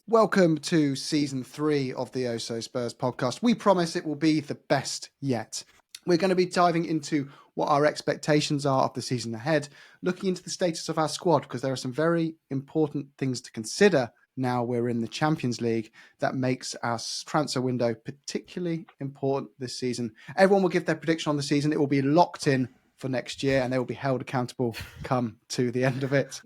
Welcome to season 3 of the So Spurs podcast. We promise it will be the best yet. We're going to be diving into what our expectations are of the season ahead, looking into the status of our squad, because there are some very important things to consider now we're in the Champions League that makes our transfer window particularly important this season. Everyone will give their prediction on the season. It will be locked in for next year and they will be held accountable come to the end of it.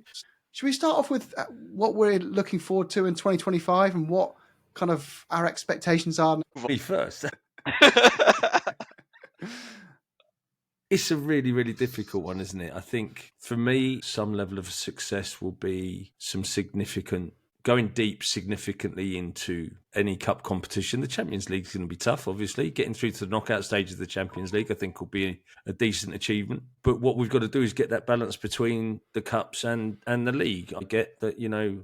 Should we start off with what we're looking forward to in 2025 and what kind of our expectations are? Me first. It's a really, really difficult one, isn't it? I think for me, some level of success will be some significant, going deep significantly into any cup competition. The Champions League is going to be tough, obviously. Getting through to the knockout stage of the Champions League, I think, will be a decent achievement. But what we've got to do is get that balance between the cups and the league. I get that, you know,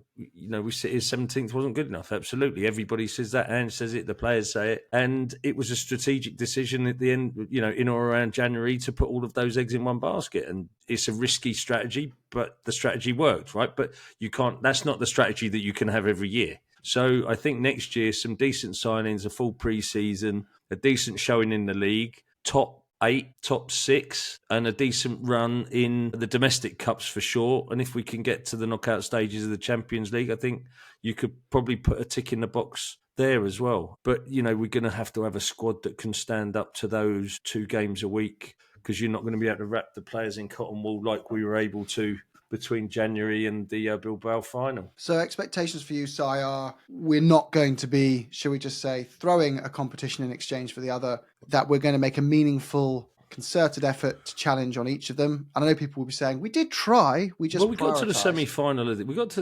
we sit here 17th wasn't good enough. Absolutely. Everybody says that. Ange says it. The players say it. And it was a strategic decision at the end, you know, in or around January to put all of those eggs in one basket. And it's a risky strategy, but the strategy worked, right? But you can't, that's not the strategy that you can have every year. So I think next year, some decent signings, a full pre-season, a decent showing in the league, top 8, top 6, and a decent run in the domestic cups for sure. And if we can get to the knockout stages of the Champions League, I think you could probably put a tick in the box there as well. But, you know, we're going to have a squad that can stand up to those 2 games a week, because you're not going to be able to wrap the players in cotton wool like we were able to between January and the Bilbao final. So expectations for you, Si, are we're not going to be, shall we just say, throwing a competition in exchange for the other, that we're going to make a meaningful, concerted effort to challenge on each of them. And I know people will be saying, we did try, we got to the semi-final of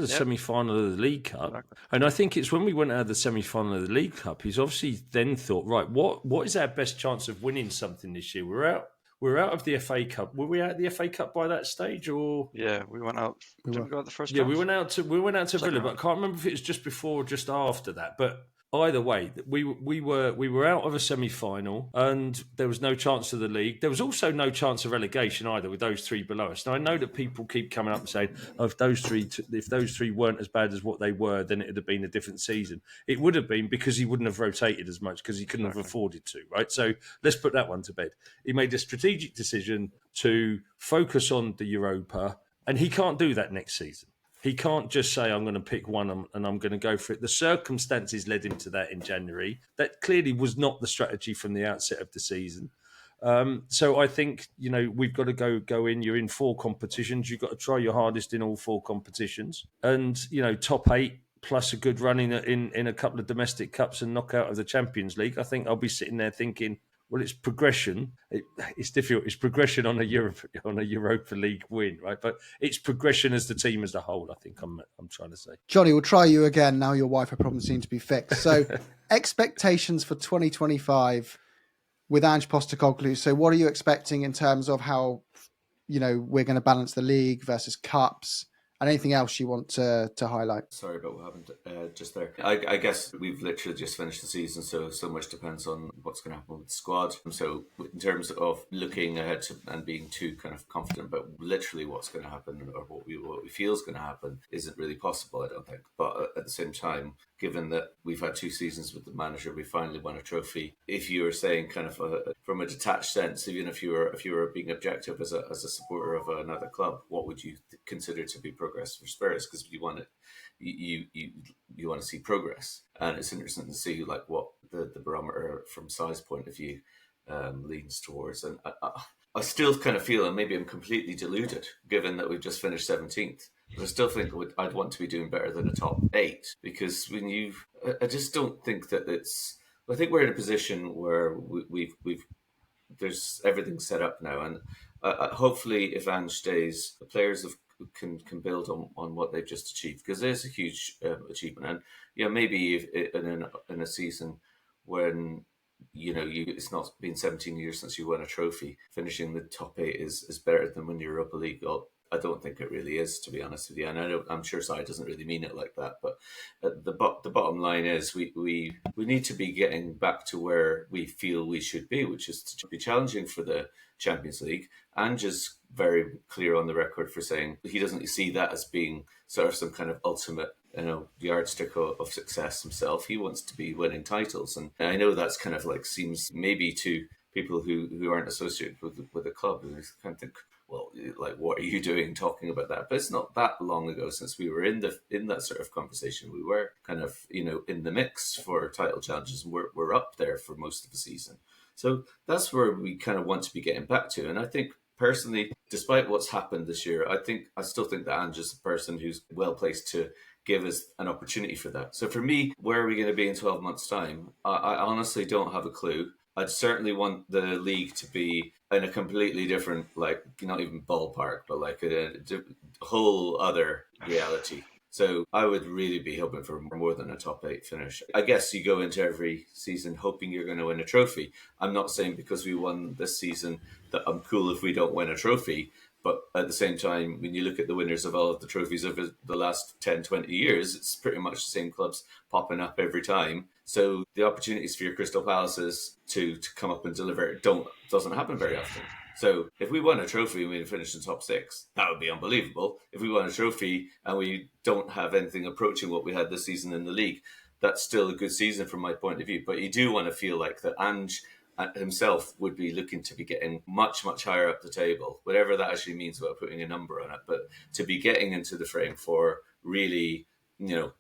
semi-final of the League Cup. Exactly. And I think it's when we went out of the semi-final of the League Cup, he's obviously then thought, right, what is our best chance of winning something this year? We're out of the FA Cup. Were we out of the FA Cup by that stage, or yeah, we went out? Did we go out the first? Yeah, round? we went out to Villa, but I can't remember if it was just before or just after that. But either way, we were out of a semi-final, and there was no chance of the league. There was also no chance of relegation either with those 3 below us. Now I know that people keep coming up and saying, oh, if those three weren't as bad as what they were, then it would have been a different season. It would have been, because he wouldn't have rotated as much, because he couldn't have afforded to, right? So let's put that one to bed. He made a strategic decision to focus on the Europa, and he can't do that next season. He can't just say, I'm going to pick one and I'm going to go for it. The circumstances led him to that in January. That clearly was not the strategy from the outset of the season. So I think, you know, we've got to go in. You're in 4 competitions. You've got to try your hardest in all 4 competitions. And, you know, top 8 plus a good run in a couple of domestic cups and knockout of the Champions League. I think I'll be sitting there thinking, well, it's progression. It's difficult. It's progression on a Europa League win, right? But it's progression as the team as a whole, I think I'm trying to say. Johnny, we'll try you again. Now your Wi-Fi problems seem to be fixed. So expectations for 2025 with Ange Postecoglou. So what are you expecting in terms of how, you know, we're going to balance the league versus cups? And anything else you want to highlight? Sorry about what happened just there. I guess we've literally just finished the season, so much depends on what's going to happen with the squad. So in terms of looking ahead to, and being too kind of confident about literally what's going to happen or what we feel is going to happen isn't really possible, I don't think. But at the same time, given that we've had 2 seasons with the manager, we finally won a trophy. If you were saying kind of from a detached sense, even if you were being objective as a supporter of another club, what would you consider to be progress for Spurs? Because you want to see progress, and it's interesting to see like what the barometer from size point of view leans towards. And I still kind of feel, and maybe I'm completely deluded, given that we've just finished 17th. But I still think I'd want to be doing better than a top 8, because I just don't think that it's. I think we're in a position where we've there's everything set up now, and hopefully, if Ange stays, the players can build on what they've just achieved, because there's a huge achievement. And you know, maybe if in a season when it's not been 17 years since you won a trophy, finishing the top 8 is better than winning Europa League. I don't think it really is, to be honest with you. And I'm sure Si doesn't really mean it like that. But the bottom line is we need to be getting back to where we feel we should be, which is to be challenging for the Champions League. Ange is very clear on the record for saying he doesn't see that as being sort of some kind of ultimate yardstick of success himself. He wants to be winning titles, and I know that's kind of like seems maybe to people who aren't associated with the club, and kind of think, well, like, what are you doing talking about that? But it's not that long ago since we were in that sort of conversation. We were kind of in the mix for title challenges, and we're up there for most of the season. So that's where we kind of want to be getting back to. And I think personally, despite what's happened this year, I still think that Ange is the person who's well placed to give us an opportunity for that. So for me, where are we going to be in 12 months' time? I honestly don't have a clue. I'd certainly want the league to be in a completely different, like, not even ballpark, but like a whole other reality. So I would really be hoping for more than a top 8 finish. I guess you go into every season hoping you're going to win a trophy. I'm not saying because we won this season that I'm cool if we don't win a trophy. But at the same time, when you look at the winners of all of the trophies over the last 10, 20 years, it's pretty much the same clubs popping up every time. So the opportunities for your Crystal Palaces to come up and deliver doesn't happen very often. So if we won a trophy and we finished in top 6, that would be unbelievable. If we won a trophy and we don't have anything approaching what we had this season in the league, that's still a good season from my point of view. But you do want to feel like that Ange himself would be looking to be getting much, much higher up the table, whatever that actually means without putting a number on it, but to be getting into the frame for really,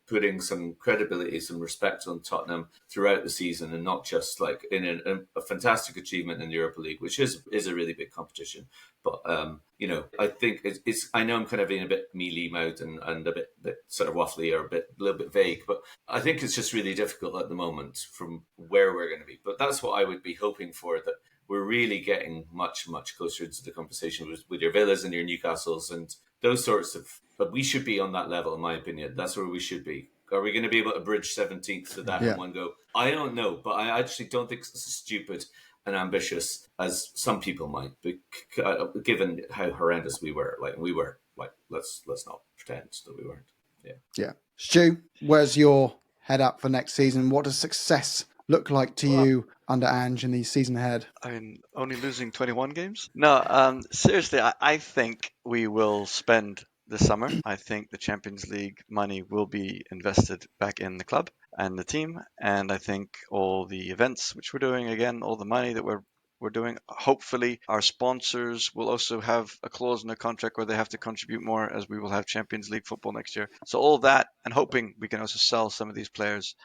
putting some credibility, some respect on Tottenham throughout the season, and not just like in a fantastic achievement in the Europa League, which is a really big competition. But I think it's. I know I'm kind of being a bit mealy-mouthed and a bit sort of waffly or a little bit vague, but I think it's just really difficult at the moment from where we're going to be. But that's what I would be hoping for, that we're really getting much, much closer to the conversation with your Villas and your Newcastles and those sorts of. But we should be on that level, in my opinion. That's where we should be. Are we going to be able to bridge 17th to that in one go? I don't know, but I actually don't think it's as stupid and ambitious as some people might, given how horrendous we were. Let's not pretend that we weren't. Yeah. Stu, where's your head up for next season? What does success look like to you under Ange in the season ahead? I mean, only losing 21 games? No, seriously, I think we will spend the summer. I think the Champions League money will be invested back in the club and the team. And I think all the events which we're doing, again, all the money that we're doing, hopefully our sponsors will also have a clause in the contract where they have to contribute more, as we will have Champions League football next year. So all that, and hoping we can also sell some of these players,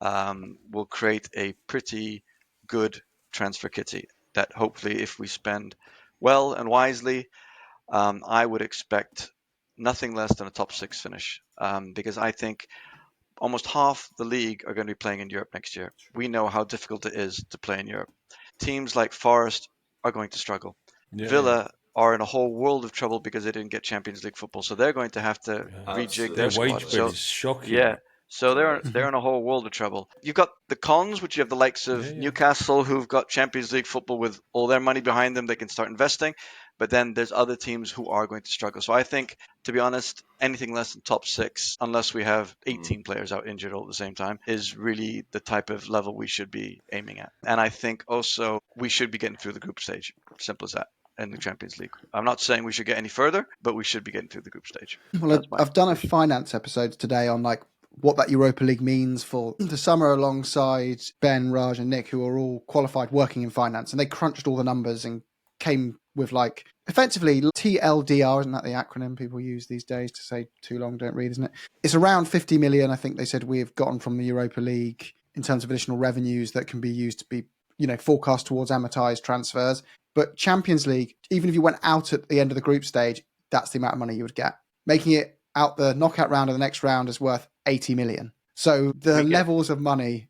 will create a pretty good transfer kitty that hopefully, if we spend well and wisely, I would expect nothing less than a top 6 finish, because I think almost half the league are going to be playing in Europe next year. We know how difficult it is to play in Europe. Teams like Forest are going to struggle. Villa are in a whole world of trouble because they didn't get Champions League football, so they're going to have to rejig their squad. Their wage bill is shocking. Yeah. So they're in a whole world of trouble. You've got the cons, which you have the likes of Newcastle, who've got Champions League football with all their money behind them. They can start investing. But then there's other teams who are going to struggle. So I think, to be honest, anything less than top 6, unless we have 18 players out injured all at the same time, is really the type of level we should be aiming at. And I think also we should be getting through the group stage. Simple as that. In the Champions League. I'm not saying we should get any further, but we should be getting through the group stage. Well, I've done a finance episode today on what that Europa League means for the summer, alongside Ben, Raj and Nick, who are all qualified working in finance, and they crunched all the numbers and came with effectively TLDR, isn't that the acronym people use these days to say too long, don't read, isn't it? It's around 50 million, I think they said, we've gotten from the Europa League in terms of additional revenues that can be used to be, forecast towards amortized transfers. But Champions League, even if you went out at the end of the group stage, that's the amount of money you would get. Making it out the knockout round of the next round is worth 80 million. So the levels of money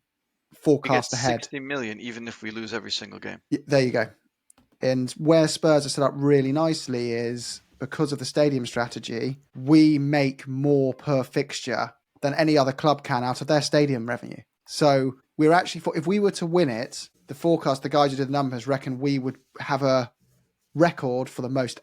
forecast ahead. 60 million, even if we lose every single game. There you go. And where Spurs are set up really nicely is because of the stadium strategy, we make more per fixture than any other club can out of their stadium revenue. So we're actually, if we were to win it, the forecast, the guys who did the numbers reckon we would have a record for the most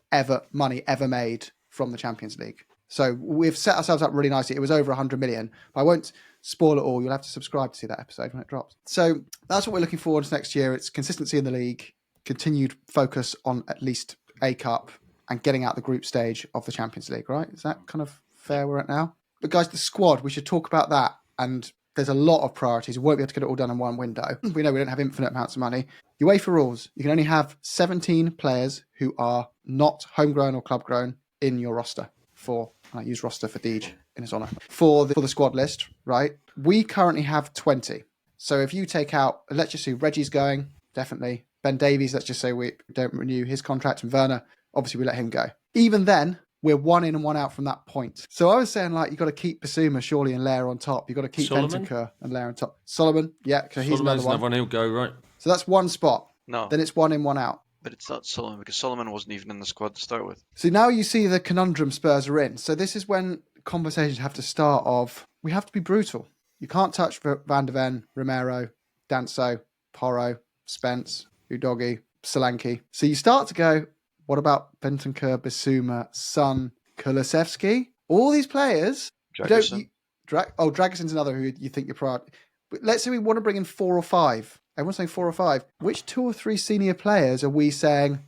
money ever made from the Champions League. So we've set ourselves up really nicely. It was over 100 million. But I won't spoil it all. You'll have to subscribe to see that episode when it drops. So that's what we're looking forward to next year. It's consistency in the league, continued focus on at least a cup, and getting out the group stage of the Champions League, right? Is that kind of fair where we're at now? But guys, the squad, we should talk about that. And there's a lot of priorities. We won't be able to get it all done in one window. We know we don't have infinite amounts of money. UEFA rules, you can only have 17 players who are not homegrown or club grown in your roster I use roster for Deej in his honour, for the squad list, right? We currently have 20. So if you take out, let's just say Reggie's going, definitely. Ben Davies, let's just say we don't renew his contract, and Werner, obviously we let him go. Even then, we're 1 in and 1 out from that point. So I was saying, like, you've got to keep Basuma surely and Lair on top. You've got to keep Solomon? Bentancur and Lair on top. Solomon, yeah, so he's Solomon's another one. He'll go, right? So that's one spot. No, Then it's 1 in, 1 out. but it's not Solomon because Solomon wasn't even in the squad to start with. So now you see the conundrum Spurs are in. So this is when conversations have to start of, we have to be brutal. You can't touch Van der Ven, Romero, Danso, Porro, Spence, Udogi, Solanke. So you start to go, what about Bentancur, Basuma, Son, Kulusevski? All these players. Dragerson. Dragerson's another who you think you're proud. But let's say we want to bring in 4 or 5. Everyone's saying 4 or 5. Which 2 or 3 senior players are we saying,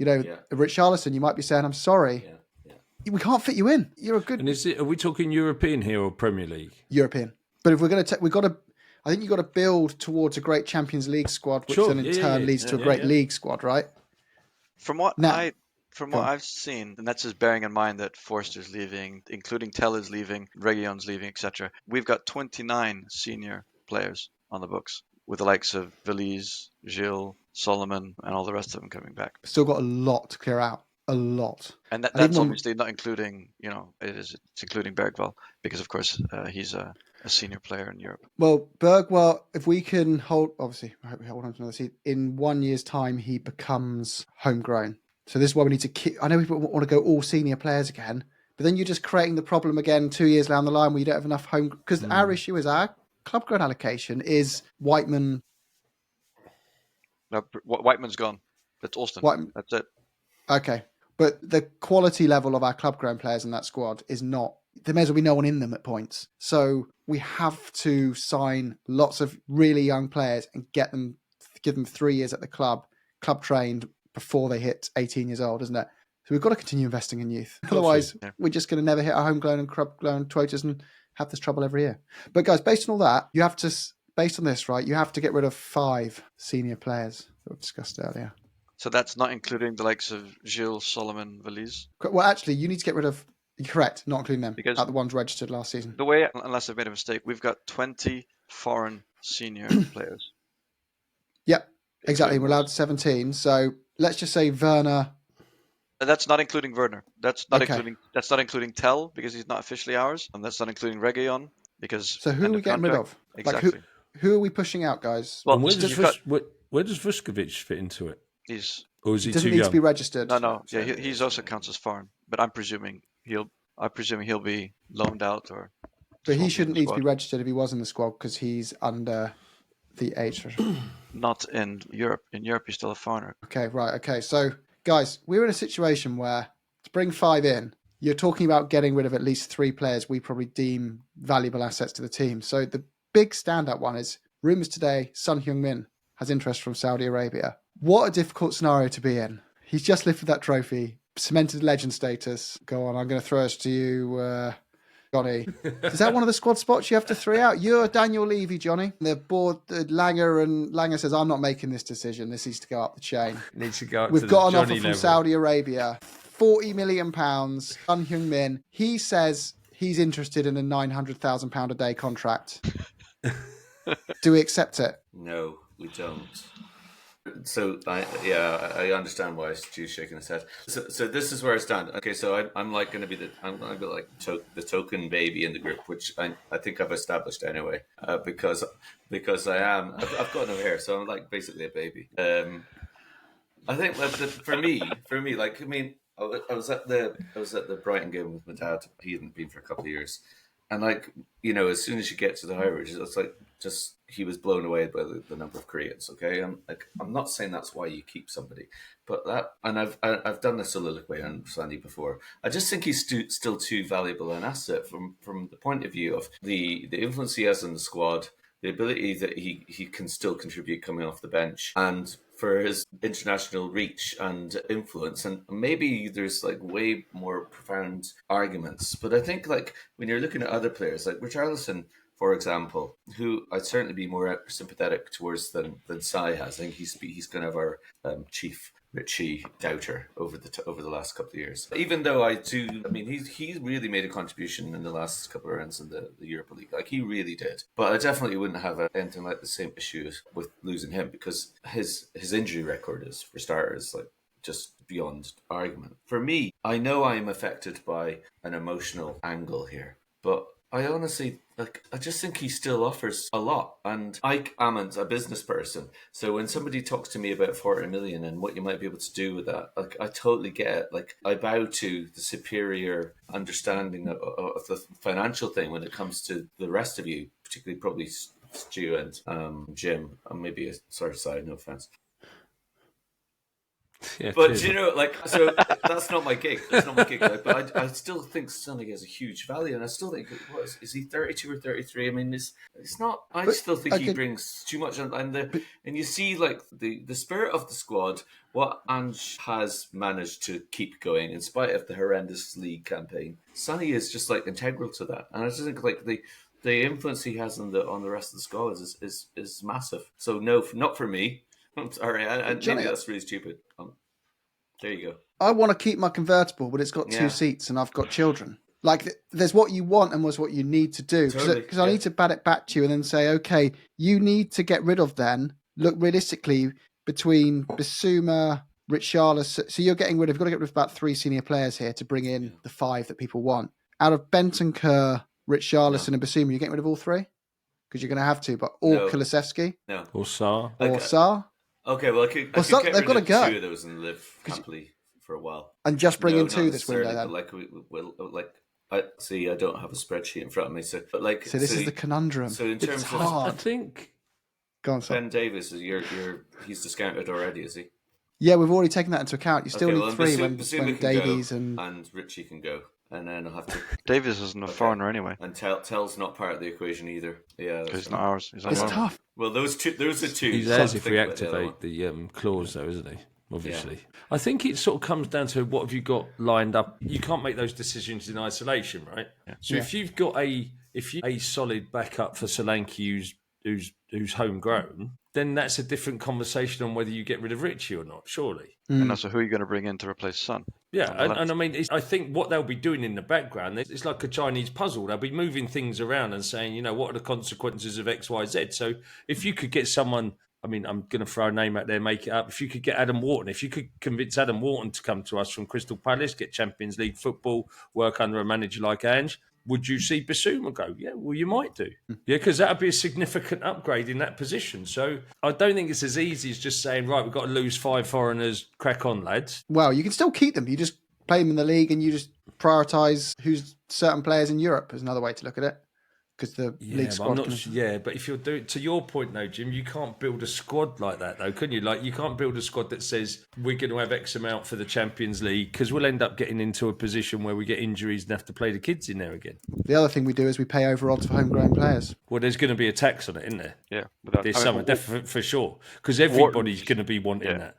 Richarlison, you might be saying, I'm sorry. Yeah. We can't fit you in. You're a good And are we talking European here or Premier League? European. But if we're going to I think you've got to build towards a great Champions League squad, which then in turn leads to a great league squad, right? From what I've seen, and that's just bearing in mind that Forster's leaving, including Tell is leaving, Reguilon's leaving, etc. We've got 29 senior players on the books, with the likes of Veliz, Gilles, Solomon, and all the rest of them coming back. Still got a lot to clear out. A lot. And that's obviously not including, it's including Bergvall, because of course he's a senior player in Europe. Well, Bergwall, if we can hold on to another seat, in 1 year's time, he becomes homegrown. So this is why we need to keep, I know people want to go all senior players again, but then you're just creating the problem again 2 years down the line where you don't have enough home, because our issue is our club grown allocation is Whiteman. No, Whiteman's gone. That's Austin. That's it. Okay. But the quality level of our club grown players in that squad is not, there may as well be no one in them at points. So we have to sign lots of really young players and give them 3 years at the club trained before they hit 18 years old, isn't it? So we've got to continue investing in youth. Otherwise, we're just going to never hit our homegrown and club grown quotas and have this trouble every year. But guys, based on all that, you have to, based on this, right, you have to get rid of 5 senior players that we discussed earlier. So that's not including the likes of Gilles, Solomon, Veliz? Well, actually, you need to get rid of, correct, not including them, because the ones registered last season. The way, unless I've made a mistake, we've got 20 foreign senior players. Yep, exactly. We're allowed 17. So let's just say Werner. That's not including Werner. That's not including Tell, because he's not officially ours, and that's not including Reguilon because. So who are we getting rid of? Exactly. Like who are we pushing out, guys? Well, where does Vuskovic fit into it? Or is he doesn't too need young? to be registered. No. Yeah, he's also counts as foreign, but I'm presuming he'll be loaned out or. But he shouldn't need to be registered if he was in the squad because he's under the age threshold. Not in Europe. In Europe, he's still a foreigner. Okay, right. Okay, so guys, we're in a situation where to bring 5 in, you're talking about getting rid of at least 3 players we probably deem valuable assets to the team. So the big standout one is rumours today, Son Heung-Min has interest from Saudi Arabia. What a difficult scenario to be in. He's just lifted that trophy, cemented legend status. Go on, I'm going to throw us to you, Johnny. Is that one of the squad spots you have to 3 out? You're Daniel Levy, Johnny. They're bored. Langer says, I'm not making this decision. This needs to go up the chain. Needs to go up. We've got an offer from Saudi Arabia, £40 million. Son Heung-Min. He says he's interested in a £900,000 a day contract. Do we accept it? No, we don't. So I understand why Stu's shaking his head. So this is where I stand. Okay, so I'm like going to be the token baby in the group, which I think I've established anyway, because I am. I've got no hair, so I'm like basically a baby. I think that for me, like I mean, I was at the Brighton game with my dad. He hadn't been for a couple of years, and like as soon as you get to the Highridge, it's like just. He was blown away by the number of Koreans. Okay, I'm not saying that's why you keep somebody, but I've done this soliloquy on Sandy before. I just think he's still too valuable an asset from the point of view of the influence he has in the squad, the ability that he can still contribute coming off the bench, and for his international reach and influence. And maybe there's like way more profound arguments. But I think like when you're looking at other players, like Richarlison, for example, who I'd certainly be more sympathetic towards than Sai has. I think he's kind of our chief Richie doubter over the last couple of years. Even though he's really made a contribution in the last couple of rounds in the Europa League. Like he really did. But I definitely wouldn't have anything like the same issues with losing him because his injury record is, for starters, like just beyond argument. For me, I know I'm affected by an emotional angle here, but I honestly, I just think he still offers a lot. And I am a business person. So when somebody talks to me about 40 million and what you might be able to do with that, like, I totally get it. Like, I bow to the superior understanding of the financial thing when it comes to the rest of you, particularly probably Stu and Jim. And maybe sorry, no offense. Yeah, but cheers. you know, like, so that's not my gig. Like, but I still think Sonny has a huge value, and I still think is he 32 or 33? I mean, it's not. I still think he brings too much, and you see like the spirit of the squad. What Ange has managed to keep going in spite of the horrendous league campaign. Sonny is just like integral to that, and I just think like the influence he has on the rest of the squad is massive. So no, not for me. I'm sorry, and Johnny, maybe that's really stupid. There you go. I want to keep my convertible, but it's got 2 seats and I've got children. Like, there's what you want and there's what you need to do. Because I need to bat it back to you and then say, okay, you need to get rid of then, look realistically, between Bissouma, Richarlison. So you've got to get rid of about 3 senior players here to bring in the 5 that people want. Out of Bentancur, Richarlison and Bissouma, you're getting rid of all 3? Because you're going to have to, but Kulusevski? No. Or Sarr? Or Sarr? Okay, well, I could get rid of 2 of those and live happily for a while. And just bring in 2 this window then. Like, I don't have a spreadsheet in front of me, so this is the conundrum. So in terms it's hard. I think Go on, Ben Davies he's discounted already, is he? Yeah, we've already taken that into account. You still need 3 when Davies and Richie can go. And then I'll have to. Davies isn't a foreigner anyway. And Tell's not part of the equation either. Yeah, he's not ours. It's tough. Well, those are 2. He's theirs if we activate the clause, though, isn't he? Obviously, I think it sort of comes down to what have you got lined up. You can't make those decisions in isolation, right? Yeah. So if you've got a solid backup for Solanke who's homegrown, then that's a different conversation on whether you get rid of Richie or not, surely. And also, who are you going to bring in to replace Son? Yeah, and I mean, I think what they'll be doing in the background, it's like a Chinese puzzle. They'll be moving things around and saying, what are the consequences of X, Y, Z? So if you could get someone, I mean, I'm going to throw a name out there, make it up. If you could get Adam Wharton, if you could convince Adam Wharton to come to us from Crystal Palace, get Champions League football, work under a manager like Ange, would you see Bissouma go? Yeah, well, you might do. Yeah, because that would be a significant upgrade in that position. So I don't think it's as easy as just saying, right, we've got to lose 5 foreigners, crack on, lads. Well, you can still keep them. You just play them in the league and you just prioritise who's certain players in Europe is another way to look at it. Because the league squad. But if you're doing, to your point, though, Jim, you can't build a squad like that, though, can you? Like, you can't build a squad that says we're going to have X amount for the Champions League because we'll end up getting into a position where we get injuries and have to play the kids in there again. The other thing we do is we pay over odds for homegrown players. Well, there's going to be a tax on it, isn't there? Yeah, there's some for sure because everybody's going to be wanting that.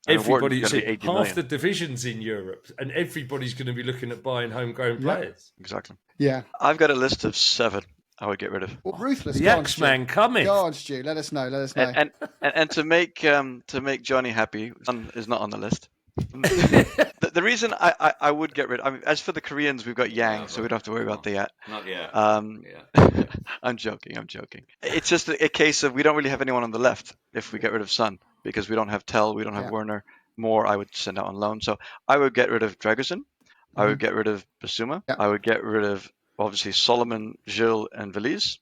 Everybody's half the divisions in Europe, and everybody's going to be looking at buying homegrown players. Exactly. Yeah. I've got a list of 7 I would get rid of. Well, ruthless. The Axeman coming. Go on, Stu. Let us know. And to make Johnny happy, Son is not on the list. the reason I would get rid. I mean, as for the Koreans, we've got Yang, so we don't have to worry about that yet. Not yet. I'm joking. It's just a case of we don't really have anyone on the left if we get rid of Son because we don't have Tell, we don't have Werner. Moore I would send out on loan. So I would get rid of Dragusin. I would get rid of Bissouma. I would get rid of obviously Solomon, Gilles, and Valise.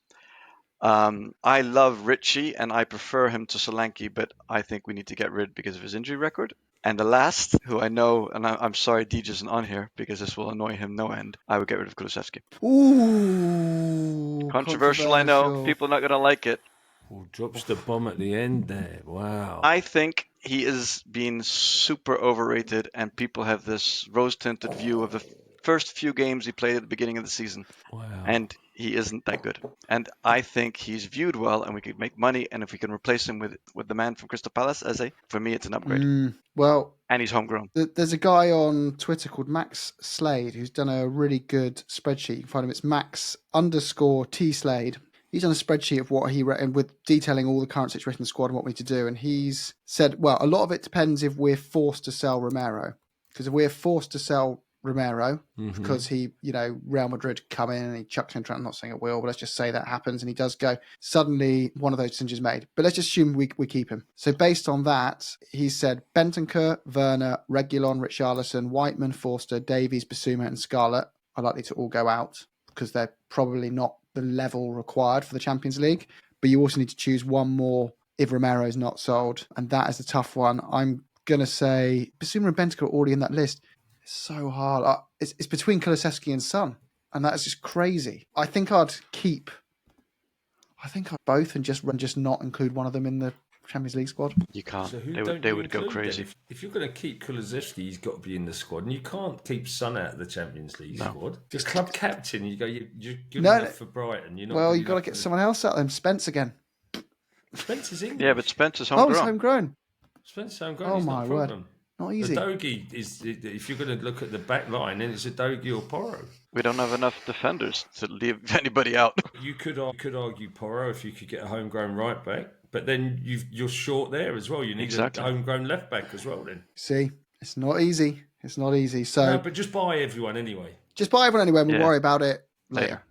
I love Richie and I prefer him to Solanke, but I think we need to get rid because of his injury record. And the last, who I know, and I'm sorry Deej isn't on here because this will annoy him no end, I would get rid of Kulusevski. Ooh, controversial, I know. People are not going to like it. Oh, drops the bomb at the end there. Wow. I think he is being super overrated and people have this rose-tinted view of the first few games he played at the beginning of the season. Wow. And he isn't that good. And I think he's viewed well, and we could make money. And if we can replace him with the man from Crystal Palace, for me, it's an upgrade. Well, And he's homegrown. there's a guy on Twitter called Max Slade who's done a really good spreadsheet. You can find him. It's Max_T Slade. He's done a spreadsheet of what he and with detailing all the current situation in the squad and what we need to do. And he's said, well, a lot of it depends if we're forced to sell Romero. Because if we're forced to sell Romero, because he, Real Madrid come in and he chucks in, I'm not saying it will, but let's just say that happens and he does go, suddenly one of those decisions is made. But let's just assume we keep him. So based on that, he said Bentancur, Werner, Reguilon, Richarlison, Whiteman, Forster, Davies, Basuma and Scarlett are likely to all go out because they're probably not the level required for the Champions League. But you also need to choose one more if Romero is not sold. And that is a tough one. I'm going to say Basuma and Bentancur are already in that list. It's so hard. It's between Kulusevski and Son. And that is just crazy. I think I'd both and just not include one of them in the Champions League squad. You can't. So They would go crazy. If you're going to keep Kulusevski, he's got to be in the squad, and you can't keep Son out of the Champions League squad. Just club captain, you're good enough for Brighton. You've got to get someone else out of them. Spence again. Spence is English. Yeah, but Spence is homegrown. Oh, it's homegrown. Spence is homegrown. Oh my word. Not easy. The Dogie is, if you're going to look at the back line, then it's a Dogie or Porro. We don't have enough defenders to leave anybody out. You could argue Porro if you could get a homegrown right back, but then you're short there as well. You need a homegrown left back as well. Then see, it's not easy. It's not easy. So, no, but just buy everyone anyway. Just buy everyone anyway. And we'll worry about it later.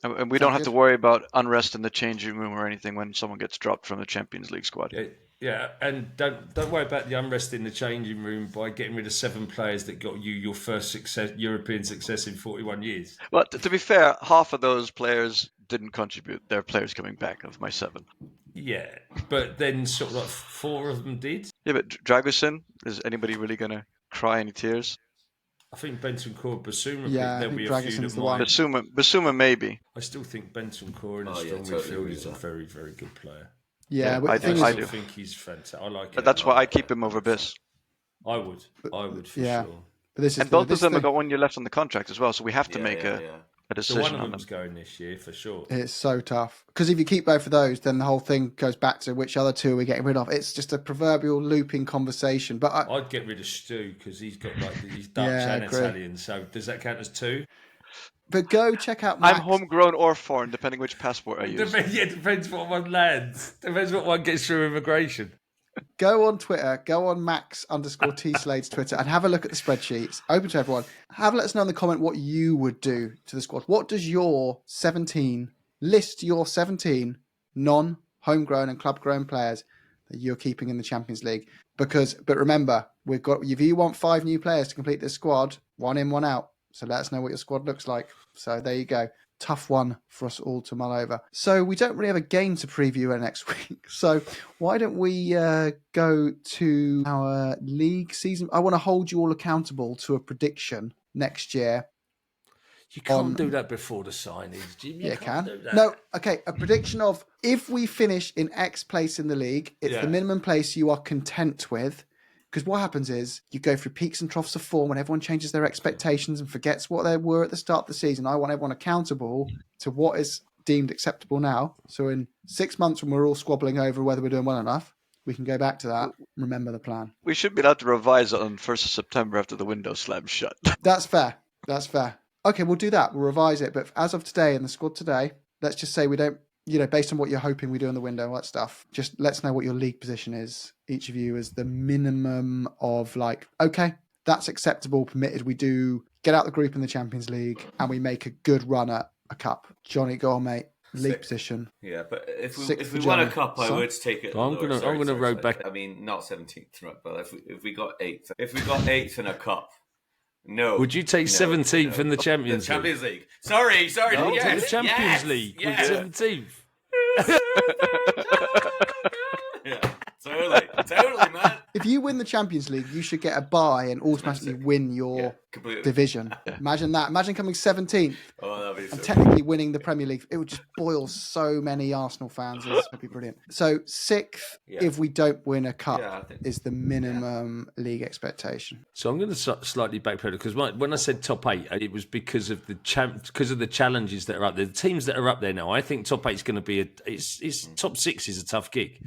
And we don't have to worry about unrest in the changing room or anything when someone gets dropped from the Champions League squad. Yeah, and don't worry about the unrest in the changing room by getting rid of 7 players that got you your first European success in 41 years. Well, to be fair, half of those players didn't contribute. They're players coming back of my 7. Yeah, but then sort of like 4 of them did. Yeah, but Dragusin, is anybody really going to cry any tears? I think Bentancur, Basuma, there'll be a few that might. Basuma maybe. I still think Bentancur in a strong midfield is a very, very good player. Yeah, I do think he's fantastic. I like it. But that's why I keep him over Biss. I would for sure. But both of them have got 1 year left on the contract as well, so we have to make a decision. So one of on them's them. going this year for sure. It's so tough because if you keep both of those, then the whole thing goes back to which other 2 are we getting rid of. It's just a proverbial looping conversation. But I'd get rid of Stu because he's got he's Dutch and Italian. So does that count as 2? But go check out Max. I'm homegrown or foreign, depending which passport I use. Depends what one lands. Depends what one gets through immigration. Go on Twitter, go on Max_T Slade's Twitter and have a look at the spreadsheets. Open to everyone. Let us know in the comment what you would do to the squad. What does your 17 non-homegrown and club-grown players that you're keeping in the Champions League? But remember, if you want 5 new players to complete this squad, 1 in, 1 out. So let us know what your squad looks like. So there you go. Tough one for us all to mull over. So we don't really have a game to preview next week. So why don't we go to our league season? I want to hold you all accountable to a prediction next year. You can't do that before the signings, Jim. You can. Do that. No, okay. A prediction of if we finish in X place in the league, it's the minimum place you are content with. Because what happens is you go through peaks and troughs of form when everyone changes their expectations and forgets what they were at the start of the season. I want everyone accountable to what is deemed acceptable now. So in 6 months when we're all squabbling over whether we're doing well enough, we can go back to that. Remember the plan. We should be allowed to revise it on 1st of September after the window slams shut. That's fair. Okay, we'll do that. We'll revise it. But as of today, in the squad today, let's just say we don't, based on what you're hoping we do in the window, all that stuff, just let us know what your league position is. Each of you is the minimum of okay, that's acceptable, permitted. We do get out the group in the Champions League and we make a good run at a cup. Johnny, go on, mate. League position. Yeah, but if we won a cup, I would take it. I'm gonna row back. I mean, not 17th, right? But if we got 8th in a cup. No. Would you take 17th in the Champions League? Champions League. Sorry. No, yes, the Champions League with 17th. Yeah, totally, man. If you win the Champions League, you should get a bye and automatically win your division. Imagine that. Imagine coming 17th and technically winning the Premier League. It would just boil so many Arsenal fans. It would be brilliant. So 6th, if we don't win a cup, is the minimum league expectation. So I'm going to slightly backpedal because when I said top 8, it was because of the challenges that are up there. The teams that are up there now, I think top 8 is going to be top 6 is a tough gig.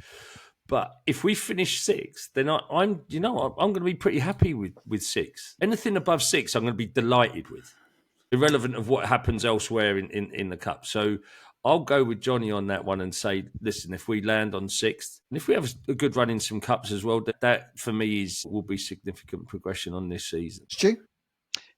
But if we finish 6th, then I'm going to be pretty happy with 6th. Anything above 6, I'm going to be delighted with, irrelevant of what happens elsewhere in the cup. So I'll go with Johnny on that one and say, listen, if we land on 6th, and if we have a good run in some cups as well, that for me will be significant progression on this season. Stu?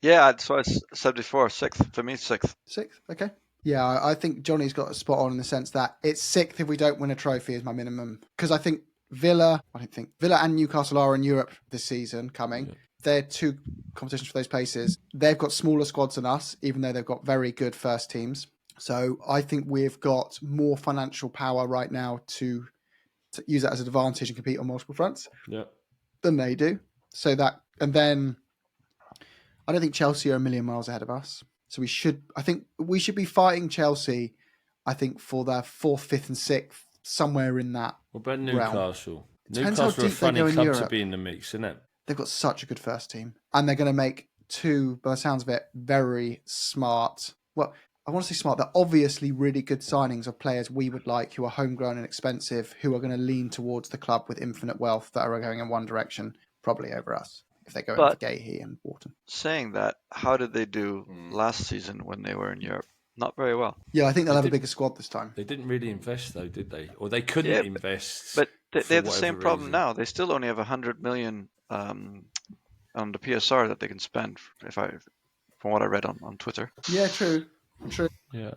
Yeah, that's what I said before. 6th. For me, 6th. 6th, okay. Yeah, I think Johnny's got a spot on in the sense that it's 6th if we don't win a trophy is my minimum. Because I think Villa and Newcastle are in Europe this season coming. Yeah. They're 2 competitions for those places. They've got smaller squads than us, even though they've got very good first teams. So I think we've got more financial power right now to use that as an advantage and compete on multiple fronts than they do. So that, and then I don't think Chelsea are a million miles ahead of us. So I think we should be fighting Chelsea, I think, for their 4th, 5th and 6th, somewhere in that What about Newcastle? Realm. Newcastle are a funny club to be in the mix, isn't it? They've got such a good first team. And they're going to make 2, by the sounds of it, very smart. Well, I want to say smart. They're obviously really good signings of players we would like who are homegrown and expensive, who are going to lean towards the club with infinite wealth that are going in one direction, probably over us. If they go into Gahey and Wharton. Saying that, how did they do last season when they were in Europe? Not very well. Yeah, I think they'll have a bigger squad this time. They didn't really invest, though, did they? Or they couldn't invest. But they have the same problem now. They still only have 100 million on the PSR that they can spend, from what I read on Twitter. Yeah, true. Yeah.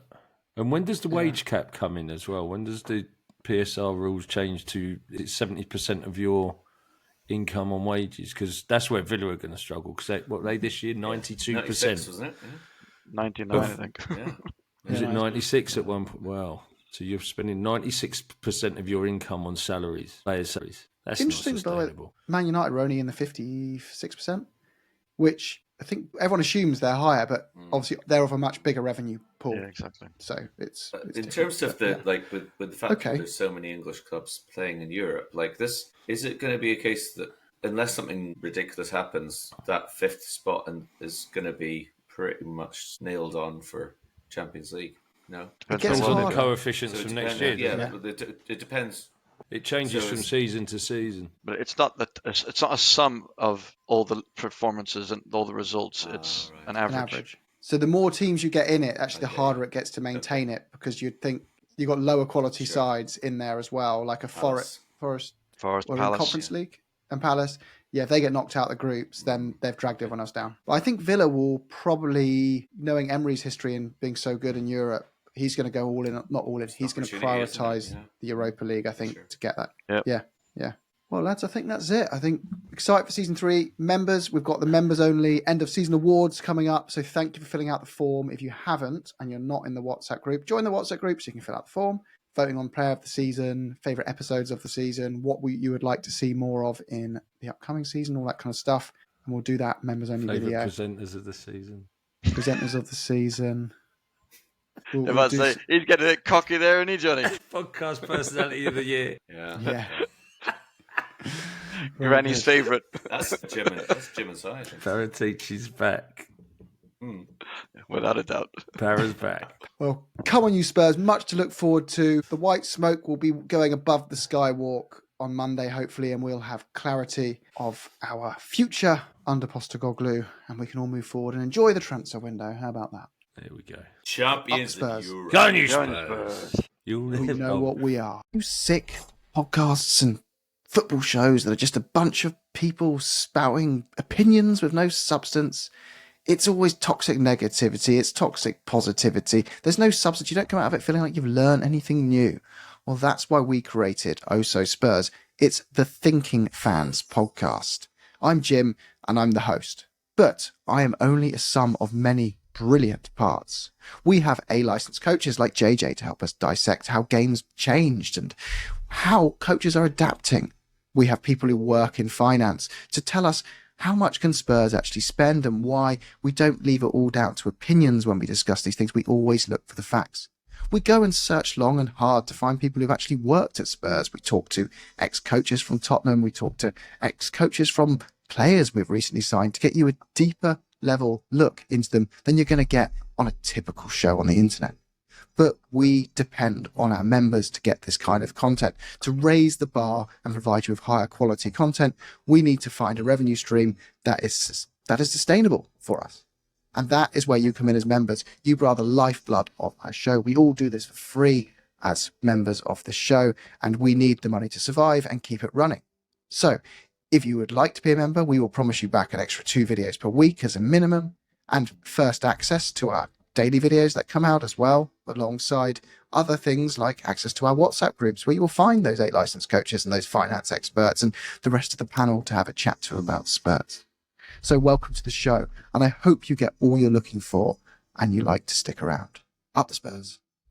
And when does the wage cap come in as well? When does the PSR rules change to 70% of your income on wages? Because that's where Villa are going to struggle. Because they this year 92%, 96, wasn't it? 99, I think. Was it 96 at one point? Wow. So you're spending 96% of your income on players' salaries. That's interesting. Not sustainable. Man United are only in the 56%, which I think everyone assumes they're higher, but obviously they're of a much bigger revenue pool. Yeah, exactly. So it's in terms of with the fact that there's so many English clubs playing in Europe, like this, is it going to be a case that unless something ridiculous happens, that 5th spot is going to be pretty much nailed on for Champions League? No, depends on the coefficients from next year. Yeah, it depends. It changes from season to season, but it's not a sum of all the performances and all the results. It's an average. So the more teams you get in it, actually, the harder it gets to maintain it, because you'd think you've got lower quality sides in there as well, like a Forest, Palace, Conference League and Palace. Yeah, if they get knocked out the groups, then they've dragged everyone else down. But I think Villa will probably, knowing Emery's history and being so good in Europe, he's going to go all in, not all in. He's going to prioritise the Europa League, I think, to get that. Yep. Yeah. Well, lads, I think that's it. I think excited for season 3. Members, we've got the members only end of season awards coming up. So thank you for filling out the form. If you haven't and you're not in the WhatsApp group, join the WhatsApp group so you can fill out the form. Voting on player of the season, favourite episodes of the season, what you would like to see more of in the upcoming season, all that kind of stuff. And we'll do that members only video. Presenters of the season. Presenters of the season. He's getting a bit cocky there, isn't he, Johnny? Podcast personality of the year. Yeah. Granny's favourite. That's Jim inside. Paratici's back. Without a doubt. Para's back. Well, come on, you Spurs. Much to look forward to. The white smoke will be going above the skywalk on Monday, hopefully, and we'll have clarity of our future under Postecoglou, and we can all move forward and enjoy the transfer window. How about that? There we go. Champions Spurs. Europe. Go on, you Spurs. You know what we are. You sick podcasts and football shows that are just a bunch of people spouting opinions with no substance. It's always toxic negativity. It's toxic positivity. There's no substance. You don't come out of it feeling like you've learned anything new. Well, that's why we created Oh So Spurs. It's the Thinking Fans podcast. I'm Jim and I'm the host. But I am only a sum of many brilliant parts. We have A-licensed coaches like JJ to help us dissect how games changed and how coaches are adapting. We have people who work in finance to tell us how much can Spurs actually spend and why. We don't leave it all down to opinions when we discuss these things. We always look for the facts. We go and search long and hard to find people who've actually worked at Spurs. We talk to ex-coaches from Tottenham. We talk to ex-coaches from players we've recently signed to get you a deeper level look into them than you're going to get on a typical show on the internet. But we depend on our members to get this kind of content. To raise the bar and provide you with higher quality content, we need to find a revenue stream that is sustainable for us. And that is where you come in as members. You are the lifeblood of our show. We all do this for free as members of the show, and we need the money to survive and keep it running. So if you would like to be a member, we will promise you back an extra 2 videos per week as a minimum, and first access to our daily videos that come out as well, alongside other things like access to our WhatsApp groups, where you will find those 8 licensed coaches and those finance experts and the rest of the panel to have a chat to about Spurs. So welcome to the show, and I hope you get all you're looking for and you like to stick around. Up the Spurs.